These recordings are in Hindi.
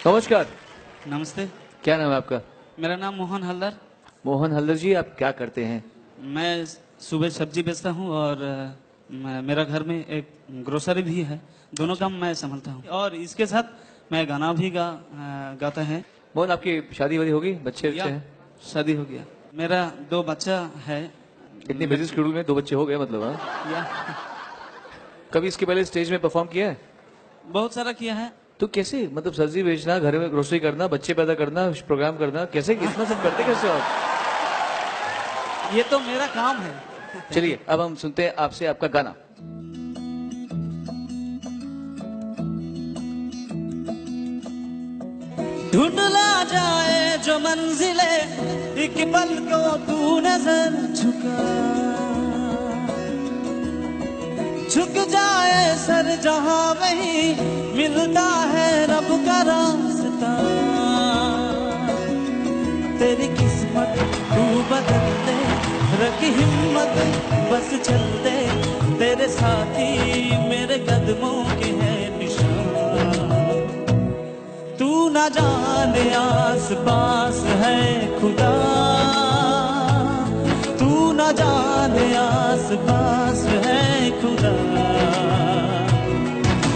नमस्कार। नमस्ते। क्या नाम है आपका? मेरा नाम मोहन हल्दर। मोहन हल्दर जी, आप क्या करते हैं? मैं सुबह सब्जी बेचता हूँ और मेरा घर में एक ग्रोसरी भी है। दोनों काम मैं संभालता हूँ और इसके साथ मैं गाना भी गाता है। मोहन, आपकी शादी वादी होगी? बच्चे हैं? शादी हो गया। मेरा 2 बच्चा है। इतनी बिजी शेड्यूल में 2 बच्चे हो गए मतलब? हाँ। या कभी इसके पहले स्टेज में परफॉर्म किया है? बहुत सारा किया है। तो कैसे, मतलब सब्जी बेचना, घर में ग्रोसरी करना, बच्चे पैदा करना, प्रोग्राम करना, कैसे इतना सब करते कैसे आप? ये तो मेरा काम है। चलिए अब हम सुनते हैं आपसे आपका गाना। ढूंढला जाए जो मंजिले, एक पल को तू नजर झुक जाए सर जहां वही मिलता है रब का रास्ता। तेरी किस्मत तू बदल दे, रख हिम्मत बस चल दे, तेरे साथी मेरे कदमों के है निशान। तू ना जाने आस पास है खुदा, तू ना जाने आस पास है खुदा,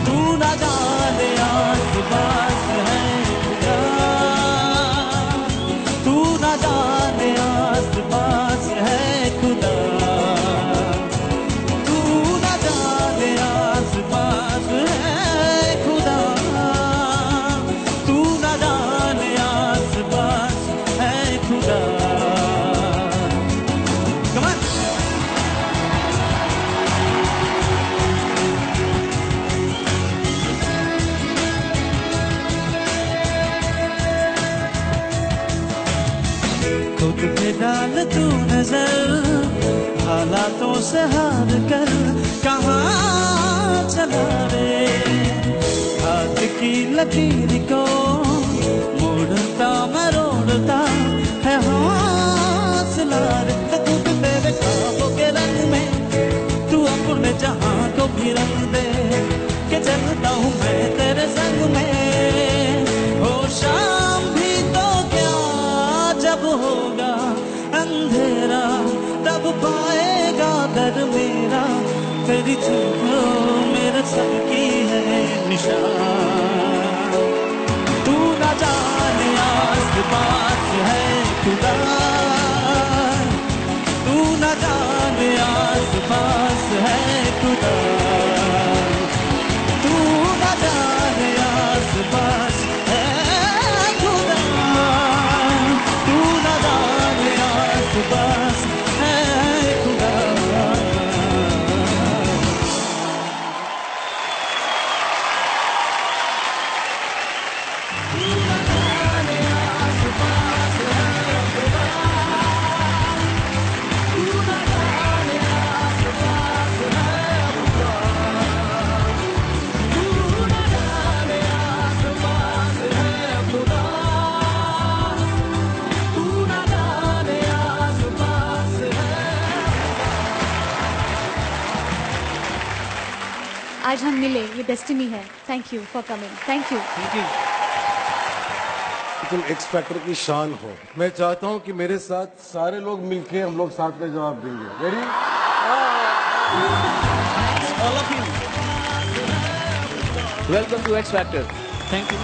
तू ना जाने आस पास है खुदा, तू ना जाने आस पास है खुदा, तू ना जाने आस पास है खुदा, तू ना जाने आस पास है खुदा। Come on. खुद पे डाल तू नजर, हालातों से हार कर कहाँ चला रे। हाथ की लकीर को मोड़ता मरोड़ता है हौसला रे। तू तेरे ख्वाबों के रंग में तू अपने जहां को भी रंग दे, के चलता हूँ मैं तेरे संग में। हो शाम भी तो क्या, जब होगा अंधेरा तब पाएगा दर मेरा, तेरी झूठों मेरे सब की है निशान। तू ना जाने आस पास है खुदा, तू ना जाने आस पास है खुदा, तू ना जाने आस पास है खुदा, तू ना जाने आस पास है खुदा। आज हम मिले, ये डेस्टिनी है। Thank you for coming. Thank you. Thank you. तुम एक्स फैक्टर की शान हो। मैं चाहता हूं कि मेरे साथ सारे लोग मिलके हम लोग साथ में जवाब देंगे। Ready? All of you. Welcome to X factor. Thank you.